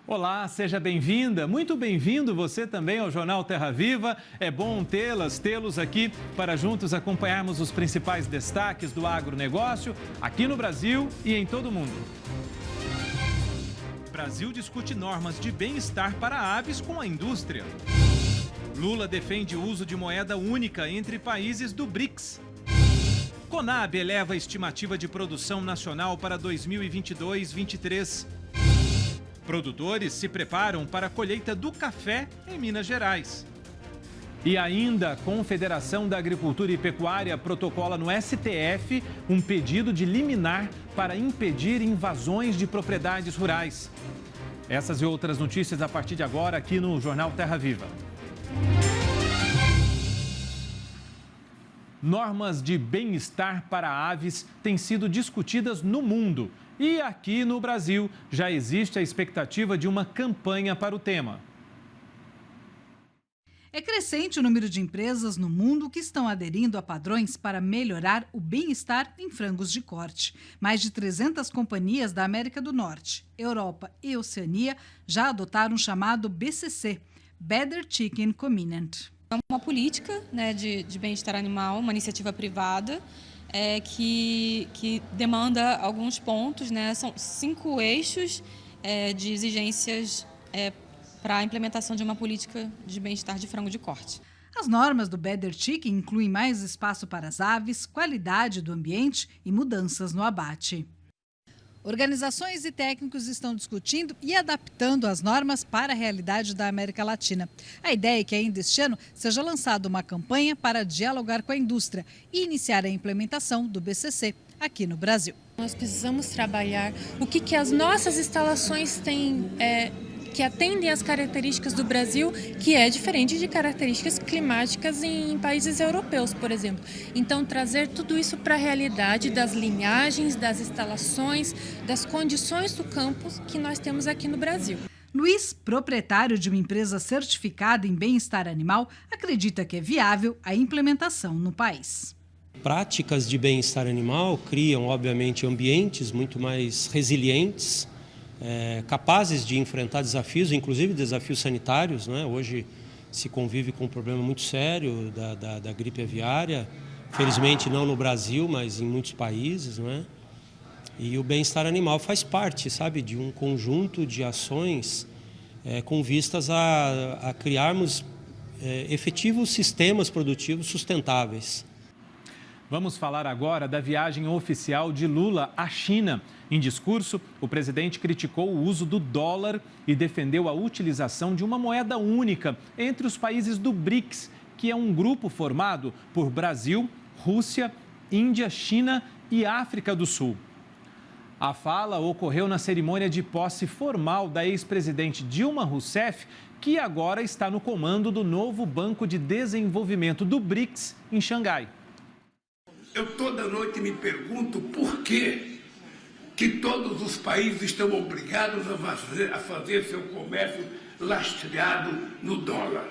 Olá, seja bem-vinda, muito bem-vindo você também ao Jornal Terra Viva. É bom tê-los aqui para juntos acompanharmos os principais destaques do agronegócio aqui no Brasil e em todo o mundo. Brasil discute normas de bem-estar para aves com a indústria. Lula defende o uso de moeda única entre países do BRICS. Conab eleva a estimativa de produção nacional para 2022-23. Produtores se preparam para a colheita do café em Minas Gerais. E ainda, a Confederação da Agricultura e Pecuária protocola no STF um pedido de liminar para impedir invasões de propriedades rurais. Essas e outras notícias a partir de agora aqui no Jornal Terra Viva. Normas de bem-estar para aves têm sido discutidas no mundo. E aqui no Brasil já existe a expectativa de uma campanha para o tema. É crescente o número de empresas no mundo que estão aderindo a padrões para melhorar o bem-estar em frangos de corte. Mais de 300 companhias da América do Norte, Europa e Oceania já adotaram o chamado BCC, Better Chicken Commitment. É uma política, de bem-estar animal, uma iniciativa privada, que demanda alguns pontos, são 5 eixos de exigências para a implementação de uma política de bem-estar de frango de corte. As normas do Better Chicken incluem mais espaço para as aves, qualidade do ambiente e mudanças no abate. Organizações e técnicos estão discutindo e adaptando as normas para a realidade da América Latina. A ideia é que ainda este ano seja lançada uma campanha para dialogar com a indústria e iniciar a implementação do BCC aqui no Brasil. Nós precisamos trabalhar o que as nossas instalações têm, que atendem às características do Brasil, que é diferente de características climáticas em países europeus, por exemplo. Então, trazer tudo isso para a realidade das linhagens, das instalações, das condições do campo que nós temos aqui no Brasil. Luiz, proprietário de uma empresa certificada em bem-estar animal, acredita que é viável a implementação no país. Práticas de bem-estar animal criam, obviamente, ambientes muito mais resilientes, capazes de enfrentar desafios, inclusive desafios sanitários, Hoje se convive com um problema muito sério da gripe aviária, felizmente não no Brasil, mas em muitos países, E o bem-estar animal faz parte, de um conjunto de ações com vistas a criarmos efetivos sistemas produtivos sustentáveis. Vamos falar agora da viagem oficial de Lula à China. Em discurso, o presidente criticou o uso do dólar e defendeu a utilização de uma moeda única entre os países do BRICS, que é um grupo formado por Brasil, Rússia, Índia, China e África do Sul. A fala ocorreu na cerimônia de posse formal da ex-presidente Dilma Rousseff, que agora está no comando do novo Banco de Desenvolvimento do BRICS em Xangai. Eu toda noite me pergunto por que todos os países estão obrigados a fazer seu comércio lastreado no dólar.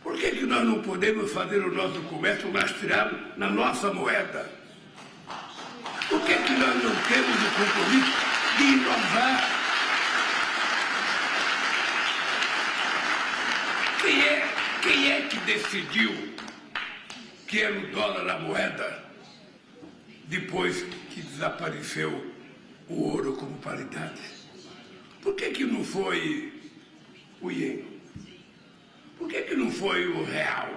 Por que nós não podemos fazer o nosso comércio lastreado na nossa moeda? Por que nós não temos o compromisso de inovar? Quem é que decidiu que era o dólar a moeda, depois que desapareceu o ouro como paridade? Por que não foi o iene? Por que não foi o real?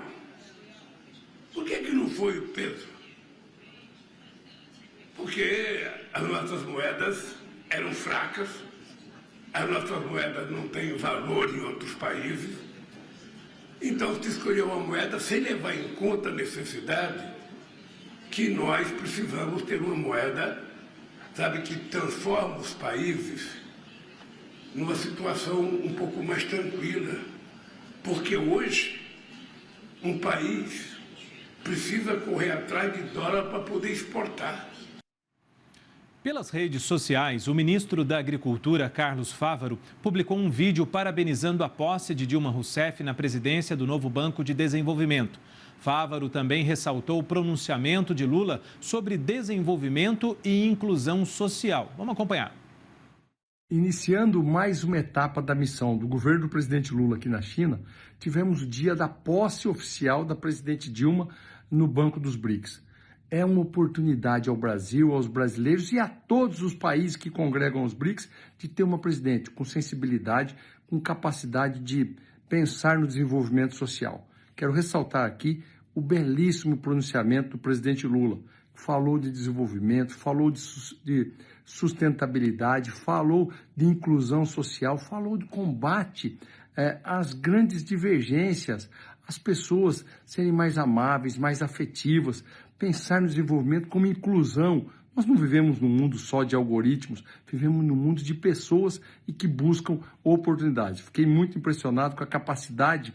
Por que não foi o peso? Porque as nossas moedas eram fracas, as nossas moedas não têm valor em outros países. Então, se escolheu uma moeda sem levar em conta a necessidade que nós precisamos ter uma moeda, que transforma os países numa situação um pouco mais tranquila. Porque hoje, um país precisa correr atrás de dólar para poder exportar. Pelas redes sociais, o ministro da Agricultura, Carlos Fávaro, publicou um vídeo parabenizando a posse de Dilma Rousseff na presidência do novo Banco de Desenvolvimento. Fávaro também ressaltou o pronunciamento de Lula sobre desenvolvimento e inclusão social. Vamos acompanhar. Iniciando mais uma etapa da missão do governo do presidente Lula aqui na China, tivemos o dia da posse oficial da presidente Dilma no Banco dos BRICS. É uma oportunidade ao Brasil, aos brasileiros e a todos os países que congregam os BRICS de ter uma presidente com sensibilidade, com capacidade de pensar no desenvolvimento social. Quero ressaltar aqui o belíssimo pronunciamento do presidente Lula. Falou de desenvolvimento, falou de sustentabilidade, falou de inclusão social, falou de combate às grandes divergências, as pessoas serem mais amáveis, mais afetivas, pensar no desenvolvimento como inclusão. Nós não vivemos num mundo só de algoritmos, vivemos num mundo de pessoas e que buscam oportunidades. Fiquei muito impressionado com a capacidade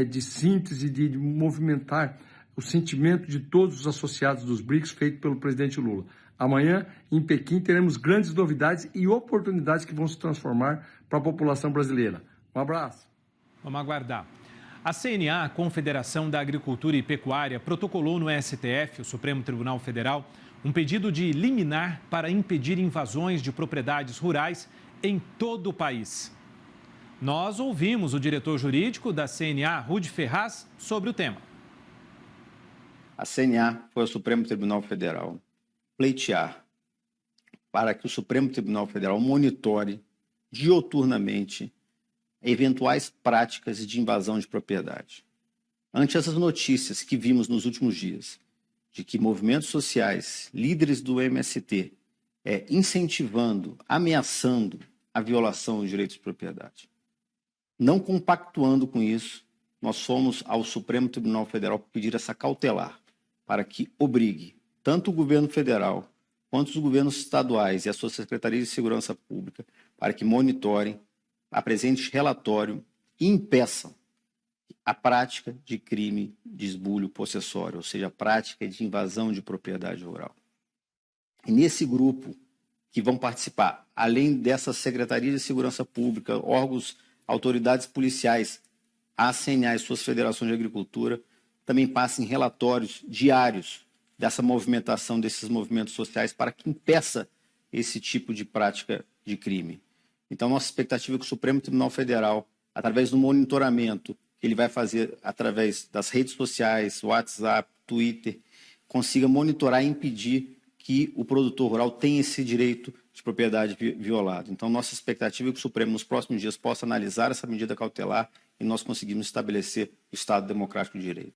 de síntese, de movimentar o sentimento de todos os associados dos BRICS feito pelo presidente Lula. Amanhã, em Pequim, teremos grandes novidades e oportunidades que vão se transformar para a população brasileira. Um abraço. Vamos aguardar. A CNA, a Confederação da Agricultura e Pecuária, protocolou no STF, o Supremo Tribunal Federal, um pedido de liminar para impedir invasões de propriedades rurais em todo o país. Nós ouvimos o diretor jurídico da CNA, Rude Ferraz, sobre o tema. A CNA foi ao Supremo Tribunal Federal pleitear para que o Supremo Tribunal Federal monitore diuturnamente eventuais práticas de invasão de propriedade. Ante essas notícias que vimos nos últimos dias, de que movimentos sociais, líderes do MST, incentivando, ameaçando a violação dos direitos de propriedade, não compactuando com isso, nós fomos ao Supremo Tribunal Federal pedir essa cautelar para que obrigue tanto o governo federal quanto os governos estaduais e as suas secretarias de segurança pública para que monitorem, apresentem relatório e impeçam a prática de crime de esbulho possessório, ou seja, a prática de invasão de propriedade rural. E nesse grupo que vão participar, além dessas secretarias de segurança pública, órgãos, autoridades policiais, a CNA e suas federações de agricultura, também passem relatórios diários dessa movimentação, desses movimentos sociais, para que impeça esse tipo de prática de crime. Então, nossa expectativa é que o Supremo Tribunal Federal, através do monitoramento que ele vai fazer através das redes sociais, WhatsApp, Twitter, consiga monitorar e impedir que o produtor rural tenha esse direito de propriedade violado. Então, nossa expectativa é que o Supremo, nos próximos dias, possa analisar essa medida cautelar e nós conseguimos estabelecer o Estado Democrático de Direito.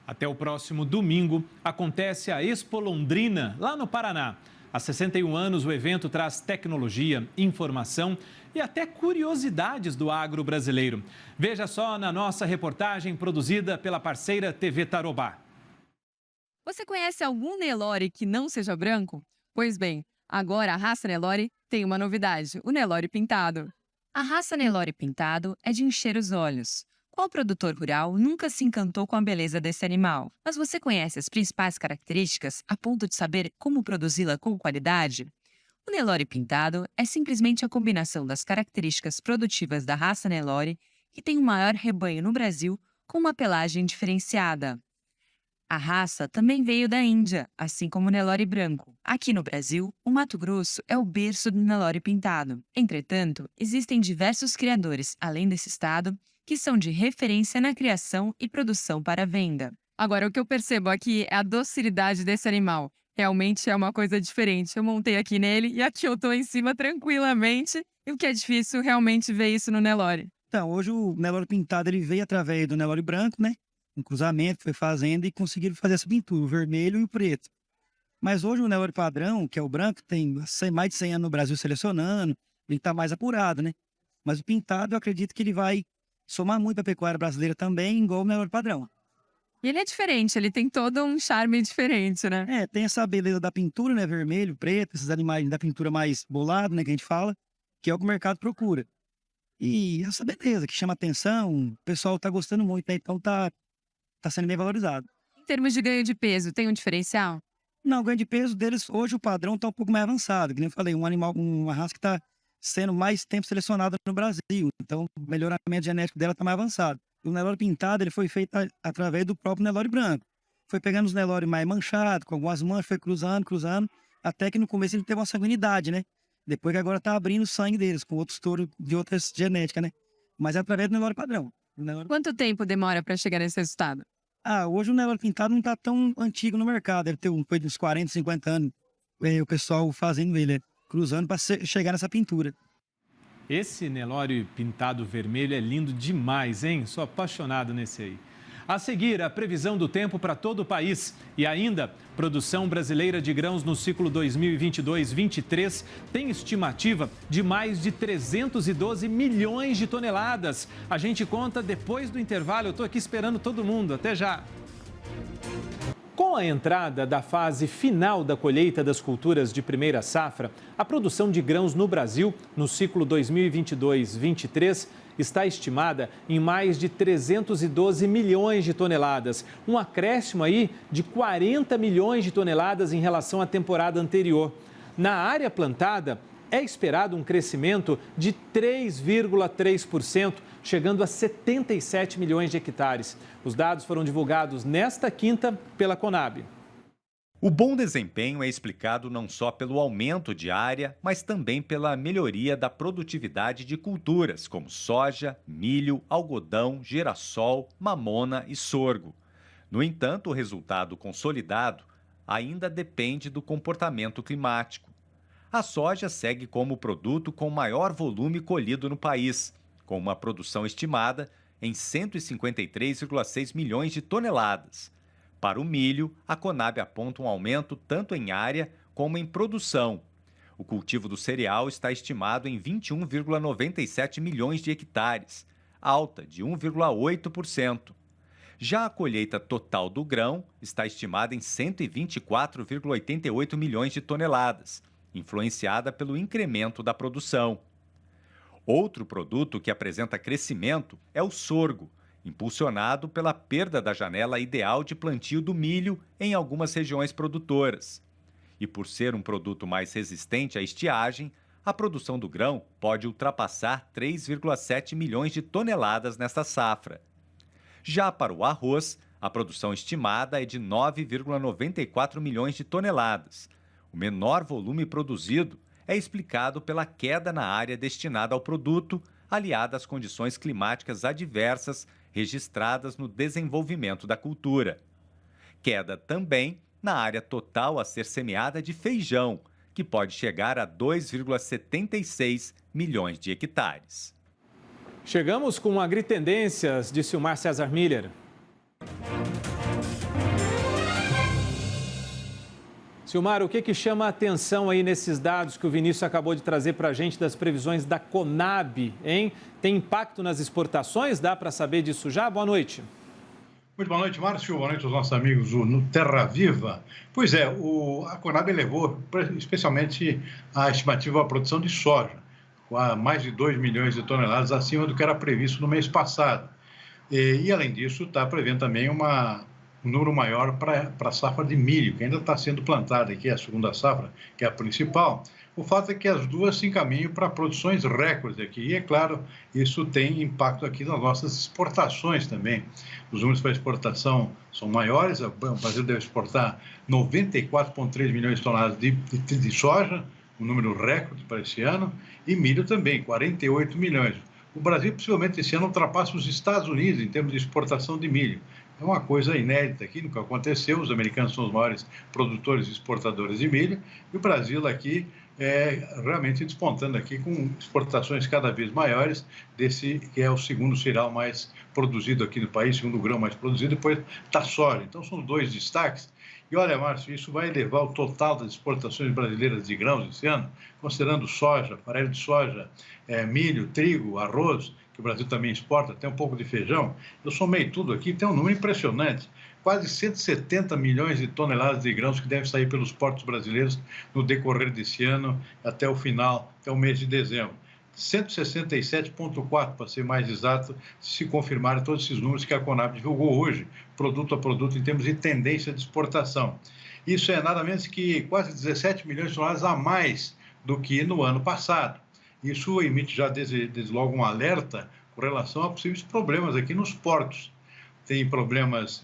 Até o próximo domingo acontece a Expo Londrina, lá no Paraná. Há 61 anos, o evento traz tecnologia, informação e até curiosidades do agro brasileiro. Veja só na nossa reportagem produzida pela parceira TV Tarobá. Você conhece algum Nelore que não seja branco? Pois bem, agora a raça Nelore tem uma novidade, o Nelore pintado. A raça Nelore pintado é de encher os olhos. Qual produtor rural nunca se encantou com a beleza desse animal? Mas você conhece as principais características a ponto de saber como produzi-la com qualidade? O Nelore pintado é simplesmente a combinação das características produtivas da raça Nelore, que tem o maior rebanho no Brasil, com uma pelagem diferenciada. A raça também veio da Índia, assim como o Nelore branco. Aqui no Brasil, o Mato Grosso é o berço do Nelore pintado. Entretanto, existem diversos criadores, além desse estado, que são de referência na criação e produção para venda. Agora, o que eu percebo aqui é a docilidade desse animal. Realmente é uma coisa diferente. Eu montei aqui nele e aqui eu tô em cima tranquilamente. E o que é difícil realmente ver isso no Nelore. Então, hoje o Nelore pintado ele veio através do Nelore branco, né? Um cruzamento, foi fazendo e conseguiram fazer essa pintura, o vermelho e o preto. Mas hoje o Nelore padrão, que é o branco, tem mais de 100 anos no Brasil selecionando, ele está mais apurado, né? Mas o pintado, eu acredito que ele vai somar muito a pecuária brasileira também, igual o Nelore padrão. E ele é diferente, ele tem todo um charme diferente, né? É, tem essa beleza da pintura, né? Vermelho, preto, esses animais da pintura mais bolado, né? Que a gente fala, que é o que o mercado procura. E essa beleza que chama atenção, o pessoal tá gostando muito, né? Então tá sendo bem valorizado. Em termos de ganho de peso, tem um diferencial? Não, o ganho de peso deles, hoje o padrão tá um pouco mais avançado. Que nem eu falei, um animal, uma raça que tá sendo mais tempo selecionada no Brasil. Então, o melhoramento genético dela tá mais avançado. O Nelore pintado, ele foi feito através do próprio Nelore branco. Foi pegando os Nelore mais manchados, com algumas manchas, foi cruzando, até que no começo ele teve uma sanguinidade, né? Depois que agora está abrindo o sangue deles, com outros touros de outras genéticas, né? Mas é através do Nelore padrão. Quanto tempo demora para chegar nesse resultado? Hoje o Nelore pintado não está tão antigo no mercado, deve ter coisa de uns 40, 50 anos. O pessoal fazendo ele, cruzando para chegar nessa pintura. Esse Nelore pintado vermelho é lindo demais, hein? Sou apaixonado nesse aí. A seguir, a previsão do tempo para todo o país e ainda, produção brasileira de grãos no ciclo 2022-23 tem estimativa de mais de 312 milhões de toneladas. A gente conta depois do intervalo, eu estou aqui esperando todo mundo. Até já! Com a entrada da fase final da colheita das culturas de primeira safra, a produção de grãos no Brasil, no ciclo 2022-23, está estimada em mais de 312 milhões de toneladas, um acréscimo aí de 40 milhões de toneladas em relação à temporada anterior. Na área plantada, é esperado um crescimento de 3,3%, chegando a 77 milhões de hectares. Os dados foram divulgados nesta quinta pela Conab. O bom desempenho é explicado não só pelo aumento de área, mas também pela melhoria da produtividade de culturas como soja, milho, algodão, girassol, mamona e sorgo. No entanto, o resultado consolidado ainda depende do comportamento climático. A soja segue como o produto com maior volume colhido no país, com uma produção estimada em 153,6 milhões de toneladas. Para o milho, a Conab aponta um aumento tanto em área como em produção. O cultivo do cereal está estimado em 21,97 milhões de hectares, alta de 1,8%. Já a colheita total do grão está estimada em 124,88 milhões de toneladas, influenciada pelo incremento da produção. Outro produto que apresenta crescimento é o sorgo, impulsionado pela perda da janela ideal de plantio do milho em algumas regiões produtoras. E por ser um produto mais resistente à estiagem, a produção do grão pode ultrapassar 3,7 milhões de toneladas nesta safra. Já para o arroz, a produção estimada é de 9,94 milhões de toneladas. O menor volume produzido é explicado pela queda na área destinada ao produto, aliada às condições climáticas adversas registradas no desenvolvimento da cultura. Queda também na área total a ser semeada de feijão, que pode chegar a 2,76 milhões de hectares. Chegamos com Agritendências de Silmar César Miller. Silmar, o que chama a atenção aí nesses dados que o Vinícius acabou de trazer para a gente das previsões da Conab, hein? Tem impacto nas exportações? Dá para saber disso já? Boa noite. Muito boa noite, Márcio. Boa noite aos nossos amigos no Terra Viva. Pois é, a Conab elevou especialmente a estimativa da produção de soja, com mais de 2 milhões de toneladas acima do que era previsto no mês passado. E além disso, está prevendo também um número maior para a safra de milho, que ainda está sendo plantada aqui, a segunda safra, que é a principal. O fato é que as duas se encaminham para produções recordes aqui. E, é claro, isso tem impacto aqui nas nossas exportações também. Os números para exportação são maiores. O Brasil deve exportar 94,3 milhões de toneladas de soja, um número recorde para esse ano, e milho também, 48 milhões. O Brasil, possivelmente, esse ano ultrapassa os Estados Unidos em termos de exportação de milho. É uma coisa inédita aqui, nunca aconteceu. Os americanos são os maiores produtores e exportadores de milho, e o Brasil aqui realmente despontando aqui com exportações cada vez maiores desse que é o segundo cereal mais produzido aqui no país, segundo grão mais produzido, depois da soja. Então são dois destaques. E olha, Márcio, isso vai elevar o total das exportações brasileiras de grãos esse ano, considerando soja, farelo de soja, milho, trigo, arroz, que o Brasil também exporta, tem um pouco de feijão. Eu somei tudo aqui, tem um número impressionante. Quase 170 milhões de toneladas de grãos que devem sair pelos portos brasileiros no decorrer desse ano até o final, até o mês de dezembro. 167,4 para ser mais exato, se confirmarem todos esses números que a Conab divulgou hoje, produto a produto, em termos de tendência de exportação. Isso é nada menos que quase 17 milhões de toneladas a mais do que no ano passado. Isso emite já desde logo um alerta com relação a possíveis problemas aqui nos portos. Tem problemas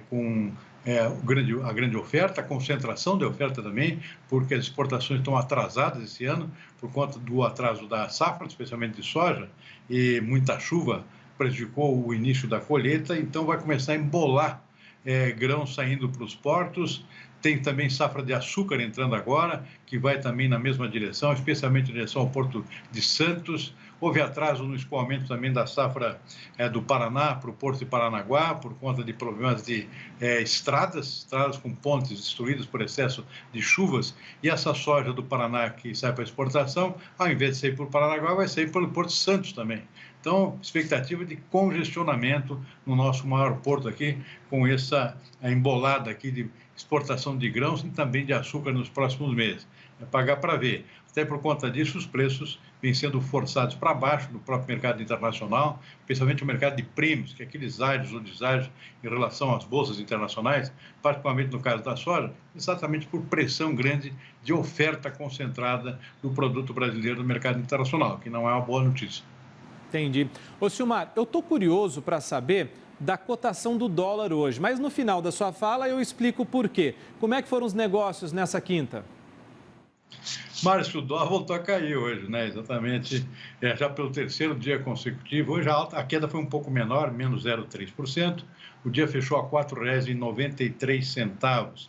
com a grande oferta, a concentração de oferta também, porque as exportações estão atrasadas esse ano por conta do atraso da safra, especialmente de soja, e muita chuva prejudicou o início da colheita, então vai começar a embolar grãos saindo para os portos. Tem também safra de açúcar entrando agora, que vai também na mesma direção, especialmente em direção ao Porto de Santos. Houve atraso no escoamento também da safra do Paraná para o Porto de Paranaguá, por conta de problemas de estradas com pontes destruídas por excesso de chuvas. E essa soja do Paraná que sai para exportação, ao invés de sair por Paranaguá, vai sair pelo Porto de Santos também. Então, expectativa de congestionamento no nosso maior porto aqui, com essa embolada aqui de exportação de grãos e também de açúcar nos próximos meses. É pagar para ver. Até por conta disso, os preços vêm sendo forçados para baixo no próprio mercado internacional, especialmente o mercado de prêmios, que é aqueles ágios ou deságios em relação às bolsas internacionais, particularmente no caso da soja, exatamente por pressão grande de oferta concentrada do produto brasileiro no mercado internacional, que não é uma boa notícia. Entendi. Ô, Silmar, eu estou curioso para saber da cotação do dólar hoje, mas no final da sua fala eu explico o porquê. Como é que foram os negócios nessa quinta? Márcio, o dólar voltou a cair hoje, né? Exatamente, já pelo terceiro dia consecutivo. Hoje a queda foi um pouco menor, menos 0,3%. O dia fechou a R$ 4,93.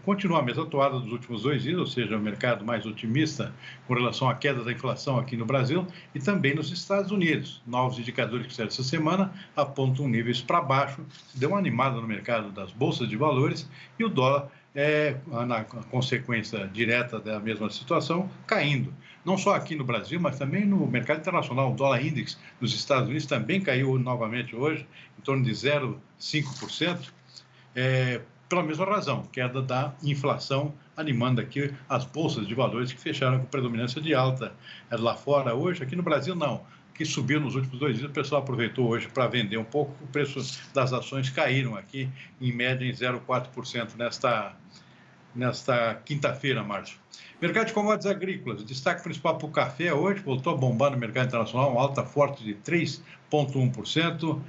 Continua a mesma toada dos últimos 2 dias, ou seja, o mercado mais otimista com relação à queda da inflação aqui no Brasil e também nos Estados Unidos. Novos indicadores que saíram essa semana apontam níveis para baixo, deu uma animada no mercado das bolsas de valores e o dólar, na consequência direta da mesma situação, caindo. Não só aqui no Brasil, mas também no mercado internacional. O dólar index dos Estados Unidos também caiu novamente hoje, em torno de 0,5%. Pela mesma razão, queda da inflação, animando aqui as bolsas de valores que fecharam com predominância de alta lá fora hoje. Aqui no Brasil, não. Que subiu nos últimos 2 dias, o pessoal aproveitou hoje para vender um pouco. O preço das ações caíram aqui, em média, em 0,4% nesta quinta-feira, Márcio. Mercado de commodities agrícolas, destaque principal para o café hoje, voltou a bombar no mercado internacional, uma alta forte de 3,1%.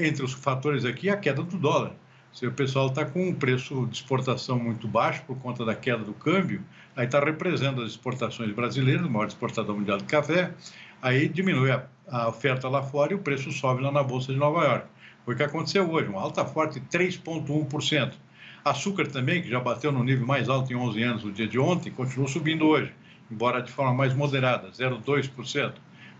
Entre os fatores aqui, a queda do dólar. Se o pessoal está com um preço de exportação muito baixo por conta da queda do câmbio, aí está represando as exportações brasileiras, o maior exportador mundial de café, aí diminui a oferta lá fora e o preço sobe lá na Bolsa de Nova York. Foi o que aconteceu hoje, uma alta forte de 3,1%. Açúcar também, que já bateu no nível mais alto em 11 anos no dia de ontem, continuou subindo hoje, embora de forma mais moderada, 0,2%.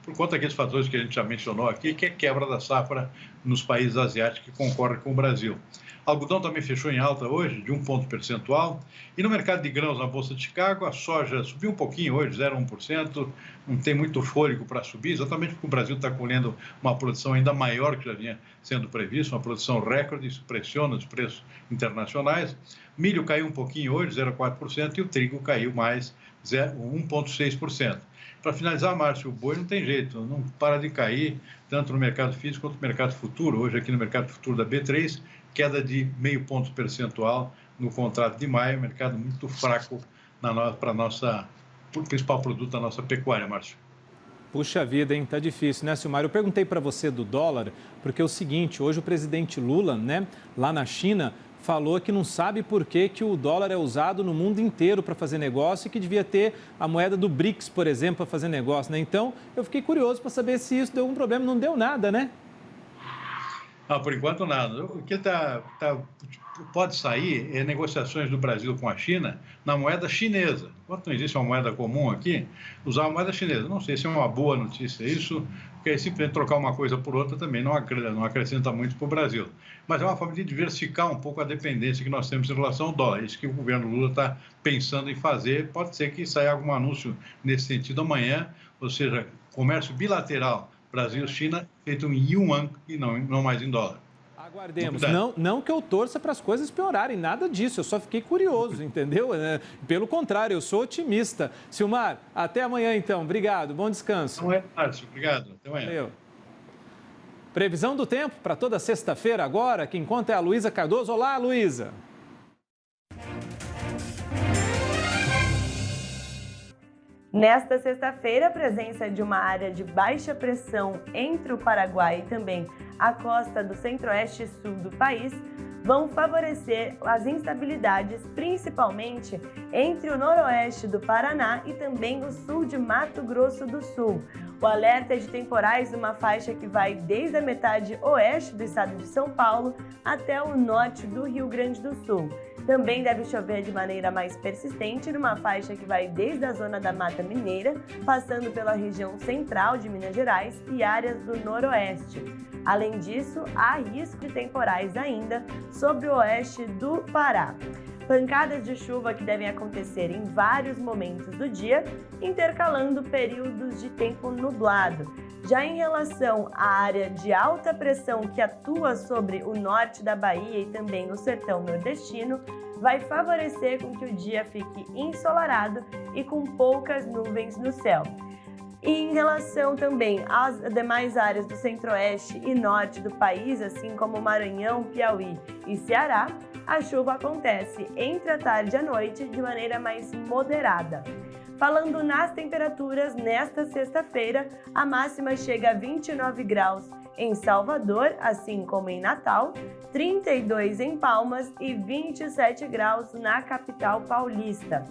Por conta daqueles fatores que a gente já mencionou aqui, que é quebra da safra nos países asiáticos que concorrem com o Brasil. Algodão também fechou em alta hoje, de 1 ponto percentual. E no mercado de grãos na Bolsa de Chicago, a soja subiu um pouquinho hoje, 0,1%. Não tem muito fôlego para subir, exatamente porque o Brasil está colhendo uma produção ainda maior que já vinha sendo previsto, uma produção recorde, isso pressiona os preços internacionais. Milho caiu um pouquinho hoje, 0,4%, e o trigo caiu mais, 1,6%. Para finalizar, Márcio, o boi não tem jeito, não para de cair, tanto no mercado físico quanto no mercado futuro. Hoje, aqui no mercado futuro da B3, queda de 0,5 ponto percentual no contrato de maio, mercado muito fraco para o principal produto da nossa pecuária, Márcio. Puxa vida, hein? Tá difícil, né, Silmar? Eu perguntei para você do dólar, porque é o seguinte, hoje o presidente Lula, né, lá na China, falou que não sabe por que o dólar é usado no mundo inteiro para fazer negócio e que devia ter a moeda do BRICS, por exemplo, para fazer negócio, né? Então, eu fiquei curioso para saber se isso deu algum problema. Não deu nada, né? Por enquanto nada. O que pode sair é negociações do Brasil com a China na moeda chinesa. Enquanto não existe uma moeda comum aqui, usar a moeda chinesa. Não sei se é uma boa notícia isso, porque aí simplesmente trocar uma coisa por outra também não acrescenta muito para o Brasil. Mas é uma forma de diversificar um pouco a dependência que nós temos em relação ao dólar. Isso que o governo Lula está pensando em fazer. Pode ser que saia algum anúncio nesse sentido amanhã, ou seja, comércio bilateral Brasil-China feito em yuan e não mais em dólar. Aguardemos. Não que eu torça para as coisas piorarem, nada disso. Eu só fiquei curioso, entendeu? Pelo contrário, eu sou otimista. Silmar, até amanhã então. Obrigado, bom descanso. Não é, Márcio. Obrigado. Até amanhã. Valeu. Previsão do tempo para toda sexta-feira agora. Quem conta é a Luísa Cardoso. Olá, Luísa. Nesta sexta-feira, a presença de uma área de baixa pressão entre o Paraguai e também a costa do centro-oeste e sul do país vão favorecer as instabilidades, principalmente entre o noroeste do Paraná e também o sul de Mato Grosso do Sul. O alerta é de temporais numa faixa que vai desde a metade oeste do estado de São Paulo até o norte do Rio Grande do Sul. Também deve chover de maneira mais persistente numa faixa que vai desde a zona da Mata Mineira, passando pela região central de Minas Gerais e áreas do noroeste. Além disso, há risco de temporais ainda sobre o oeste do Pará. Pancadas de chuva que devem acontecer em vários momentos do dia, intercalando períodos de tempo nublado. Já em relação à área de alta pressão que atua sobre o norte da Bahia e também no sertão nordestino, vai favorecer com que o dia fique ensolarado e com poucas nuvens no céu. E em relação também às demais áreas do centro-oeste e norte do país, assim como Maranhão, Piauí e Ceará, a chuva acontece entre a tarde e a noite de maneira mais moderada. Falando nas temperaturas, nesta sexta-feira, a máxima chega a 29 graus em Salvador, assim como em Natal, 32 em Palmas e 27 graus na capital paulista.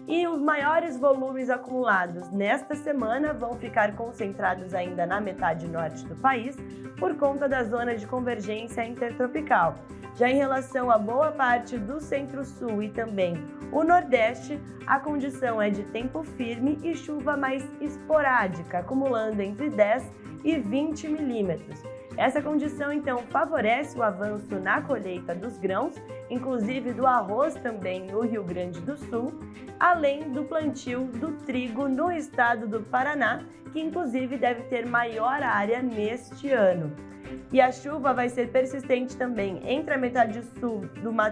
E os maiores volumes acumulados nesta semana vão ficar concentrados ainda na metade norte do país, por conta da zona de convergência intertropical. Já em relação a boa parte do centro-sul e também o nordeste, a condição é de tempo firme e chuva mais esporádica, acumulando entre 10 e 20 milímetros. Essa condição, então, favorece o avanço na colheita dos grãos, inclusive do arroz também no Rio Grande do Sul, além do plantio do trigo no estado do Paraná, que inclusive deve ter maior área neste ano. E a chuva vai ser persistente também entre a metade sul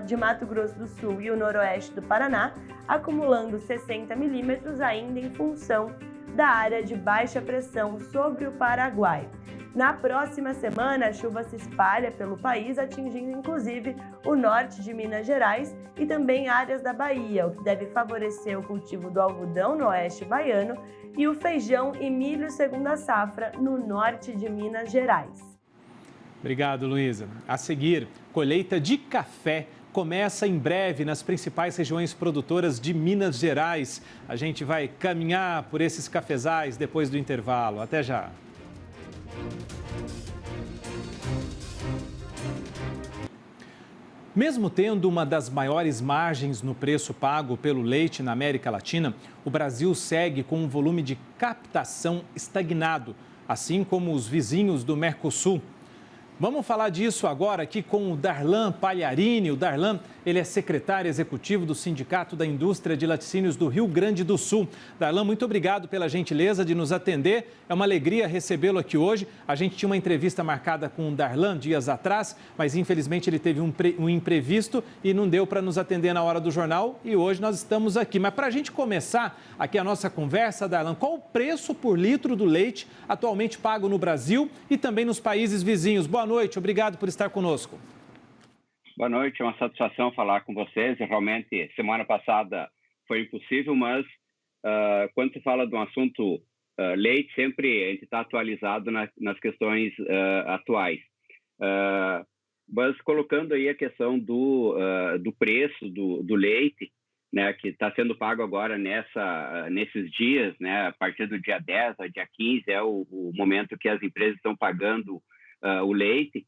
de Mato Grosso do Sul e o noroeste do Paraná, acumulando 60 milímetros ainda em função da área de baixa pressão sobre o Paraguai. Na próxima semana, a chuva se espalha pelo país, atingindo inclusive o norte de Minas Gerais e também áreas da Bahia, o que deve favorecer o cultivo do algodão no oeste baiano e o feijão e milho segunda safra no norte de Minas Gerais. Obrigado, Luísa. A seguir, colheita de café começa em breve nas principais regiões produtoras de Minas Gerais. A gente vai caminhar por esses cafezais depois do intervalo. Até já. Mesmo tendo uma das maiores margens no preço pago pelo leite na América Latina, o Brasil segue com um volume de captação estagnado, assim como os vizinhos do Mercosul. Vamos falar disso agora aqui com o Darlan Pagliarini. O Darlan, ele é secretário executivo do Sindicato da Indústria de Laticínios do Rio Grande do Sul. Darlan, muito obrigado pela gentileza de nos atender. É uma alegria recebê-lo aqui hoje. A gente tinha uma entrevista marcada com o Darlan dias atrás, mas infelizmente ele teve um imprevisto e não deu para nos atender na hora do jornal e hoje nós estamos aqui. Mas para a gente começar aqui a nossa conversa, Darlan, qual o preço por litro do leite atualmente pago no Brasil e também nos países vizinhos? Boa noite, obrigado por estar conosco. Boa noite, é uma satisfação falar com vocês. Realmente, semana passada foi impossível, mas quando se fala de um assunto leite, sempre a gente está atualizado nas questões atuais. Mas colocando aí a questão do preço do leite, né, que está sendo pago agora nesses dias, né, a partir do dia 10 ao dia 15, é o momento que as empresas estão pagando o leite.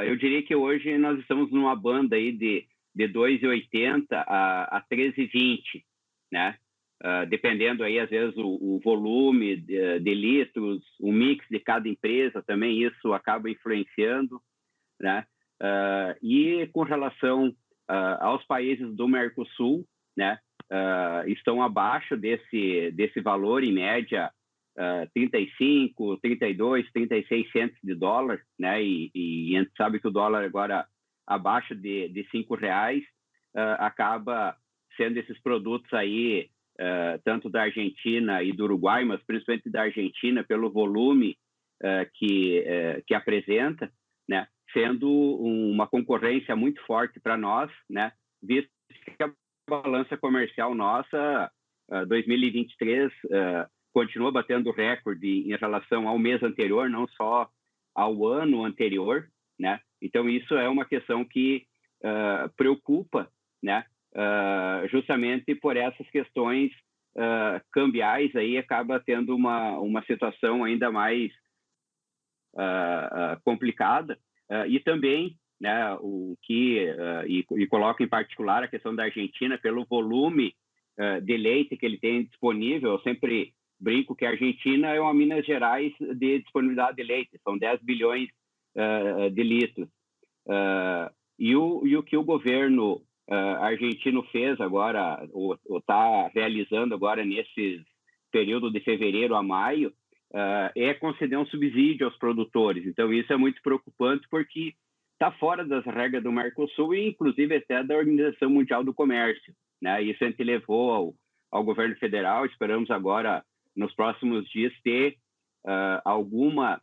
Eu diria que hoje nós estamos numa banda aí de 2,80 a 13,20, né? Dependendo aí, às vezes, o volume de litros, o mix de cada empresa também, isso acaba influenciando, né? E com relação aos países do Mercosul, né? Estão abaixo desse valor, em média, 35, 32, 36 centos de dólar, né? E a gente sabe que o dólar agora abaixo de R$5 acaba sendo esses produtos aí, tanto da Argentina e do Uruguai, mas principalmente da Argentina, pelo volume que apresenta, né? Sendo uma concorrência muito forte para nós, né? Visto que a balança comercial nossa, 2023, continua batendo recorde em relação ao mês anterior, não só ao ano anterior, né? Então, isso é uma questão que preocupa, né? Justamente por essas questões cambiais, aí acaba tendo uma situação ainda mais complicada. E também, né, o que e coloca em particular a questão da Argentina pelo volume de leite que ele tem disponível. Eu sempre brinco que a Argentina é uma Minas Gerais de disponibilidade de leite, são 10 bilhões de litros. E o que o governo argentino fez agora, ou está realizando agora nesse período de fevereiro a maio, é conceder um subsídio aos produtores. Então, isso é muito preocupante porque está fora das regras do Mercosul e, inclusive, até da Organização Mundial do Comércio, né? Isso a gente levou ao governo federal. Esperamos agora, nos próximos dias, ter alguma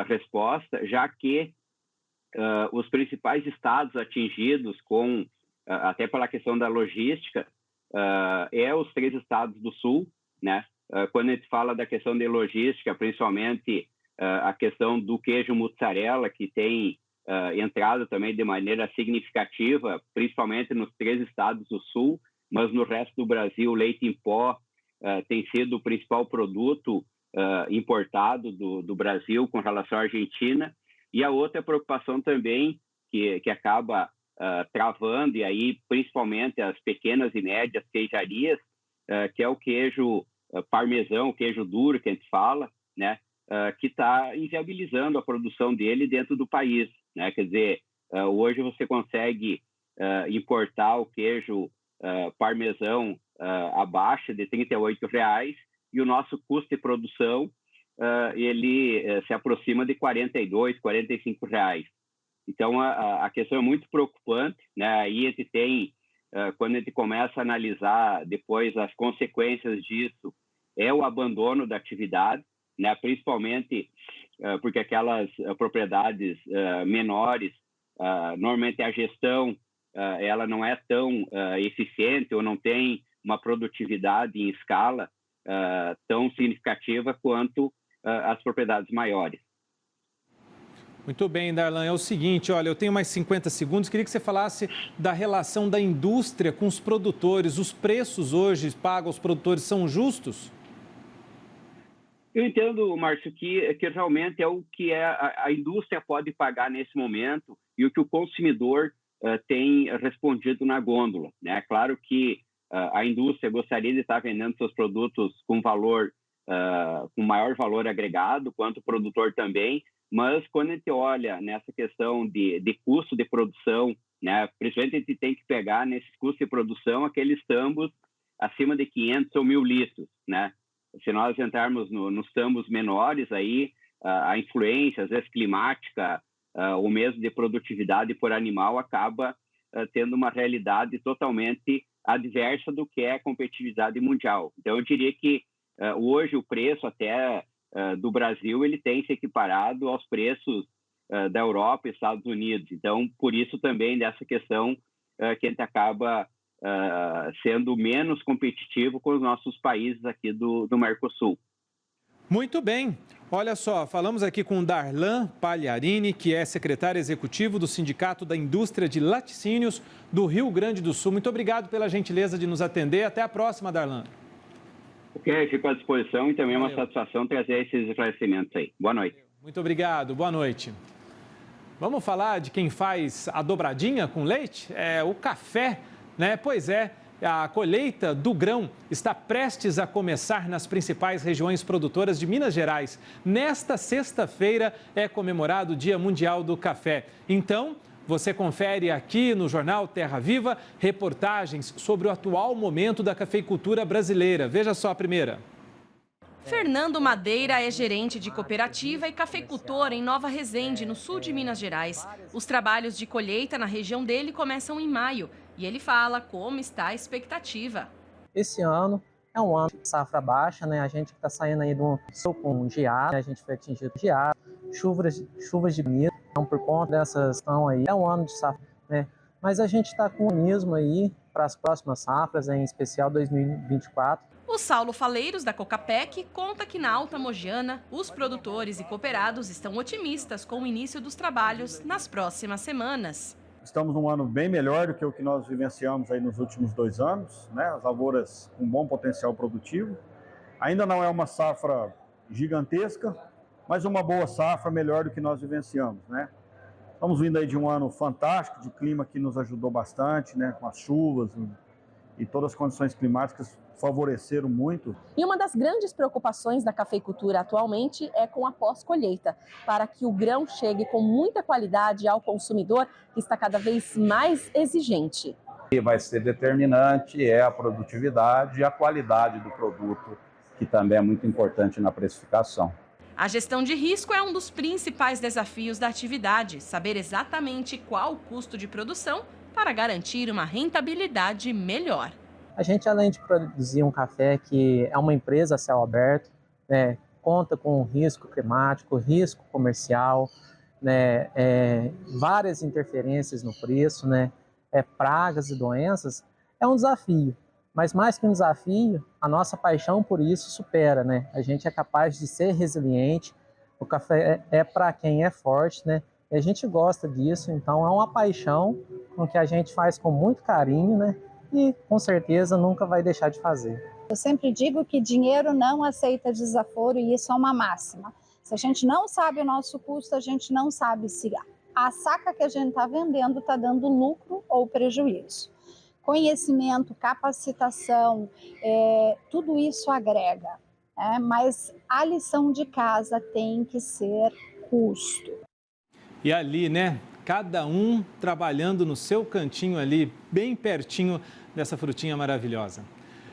resposta, já que os principais estados atingidos até pela questão da logística, os 3 estados do Sul, né? Quando a gente fala da questão de logística, principalmente a questão do queijo mussarela, que tem entrado também de maneira significativa, principalmente nos 3 estados do Sul, mas no resto do Brasil, o leite em pó tem sido o principal produto importado do Brasil com relação à Argentina. E a outra preocupação também, que acaba travando, e aí principalmente as pequenas e médias queijarias, que é o queijo parmesão, o queijo duro que a gente fala, né, que está inviabilizando a produção dele dentro do país, né? Quer dizer, hoje você consegue importar o queijo parmesão abaixo de R$ 38,00 e o nosso custo de produção ele se aproxima de R$ 42, R$ 45,00. Então, a questão é muito preocupante, né? Aí a gente tem, quando a gente começa a analisar depois as consequências disso, é o abandono da atividade, né? Principalmente porque aquelas propriedades menores, normalmente a gestão ela não é tão eficiente ou não tem uma produtividade em escala tão significativa quanto as propriedades maiores. Muito bem, Darlan. É o seguinte, olha, eu tenho mais 50 segundos. Queria que você falasse da relação da indústria com os produtores. Os preços hoje pagos aos produtores são justos? Eu entendo, Márcio, que realmente é o que a indústria pode pagar nesse momento e o que o consumidor tem respondido na gôndola, né? Claro que a indústria gostaria de estar vendendo seus produtos com com maior valor agregado, quanto o produtor também, mas quando a gente olha nessa questão de custo de produção, né, principalmente a gente tem que pegar nesses custos de produção aqueles tambos acima de 500 ou 1.000 litros, né? Se nós entrarmos nos tambos menores, aí a influência, às vezes climática, ou mesmo de produtividade por animal, acaba tendo uma realidade totalmente adversa do que é a competitividade mundial. Então, eu diria que hoje o preço até do Brasil ele tem se equiparado aos preços da Europa e Estados Unidos. Então, por isso também dessa questão que a gente acaba sendo menos competitivo com os nossos países aqui do Mercosul. Muito bem. Olha só, falamos aqui com Darlan Pagliarini, que é secretário executivo do Sindicato da Indústria de Laticínios do Rio Grande do Sul. Muito obrigado pela gentileza de nos atender. Até a próxima, Darlan. Ok, fico à disposição e também é uma satisfação trazer esses esclarecimentos aí. Boa noite. Muito obrigado. Boa noite. Vamos falar de quem faz a dobradinha com leite? É o café, né? Pois é. A colheita do grão está prestes a começar nas principais regiões produtoras de Minas Gerais. Nesta sexta-feira é comemorado o Dia Mundial do Café. Então, você confere aqui no Jornal Terra Viva reportagens sobre o atual momento da cafeicultura brasileira. Veja só a primeira. Fernando Madeira é gerente de cooperativa e cafeicultor em Nova Resende, no sul de Minas Gerais. Os trabalhos de colheita na região dele começam em maio. E ele fala como está a expectativa. Esse ano é um ano de safra baixa, né? A gente está saindo aí de um sul com geada, a gente foi atingido por geada, chuvas de granizo. Então, por conta dessas questões aí, é um ano de safra, né? Mas a gente está com otimismo aí para as próximas safras, em especial 2024. O Saulo Faleiros, da Cocapec, conta que na Alta Mogiana, os produtores e cooperados estão otimistas com o início dos trabalhos nas próximas semanas. estamos num ano bem melhor do que o que nós vivenciamos aí nos últimos 2 anos, né? As lavouras com bom potencial produtivo. Ainda não é uma safra gigantesca, mas uma boa safra, melhor do que nós vivenciamos, né? Estamos vindo aí de um ano fantástico, de clima que nos ajudou bastante, né? Com as chuvas e todas as condições climáticas favoreceram muito. E uma das grandes preocupações da cafeicultura atualmente é com a pós-colheita, para que o grão chegue com muita qualidade ao consumidor, que está cada vez mais exigente. O que vai ser determinante é a produtividade e a qualidade do produto, que também é muito importante na precificação. A gestão de risco é um dos principais desafios da atividade, saber exatamente qual o custo de produção para garantir uma rentabilidade melhor. A gente, além de produzir um café que é uma empresa a céu aberto, né, conta com risco climático, risco comercial, né, várias interferências no preço, né, pragas e doenças, é um desafio. Mas mais que um desafio, a nossa paixão por isso supera, né? A gente é capaz de ser resiliente, o café é para quem é forte, né? E a gente gosta disso, então é uma paixão com que a gente faz com muito carinho, né? E com certeza nunca vai deixar de fazer. Eu sempre digo que dinheiro não aceita desaforo e isso é uma máxima. Se a gente não sabe o nosso custo, a gente não sabe se a saca que a gente está vendendo está dando lucro ou prejuízo. Conhecimento, capacitação, tudo isso agrega, mas a lição de casa tem que ser custo. E ali, né? Cada um trabalhando no seu cantinho ali, bem pertinho dessa frutinha maravilhosa.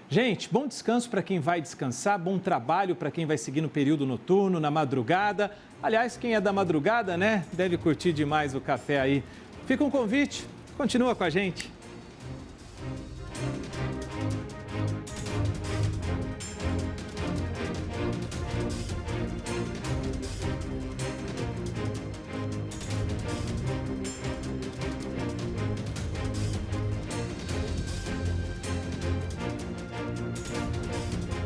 Gente, bom descanso para quem vai descansar, bom trabalho para quem vai seguir no período noturno, na madrugada. Aliás, quem é da madrugada, né? Deve curtir demais o café aí. Fica um convite, continua com a gente.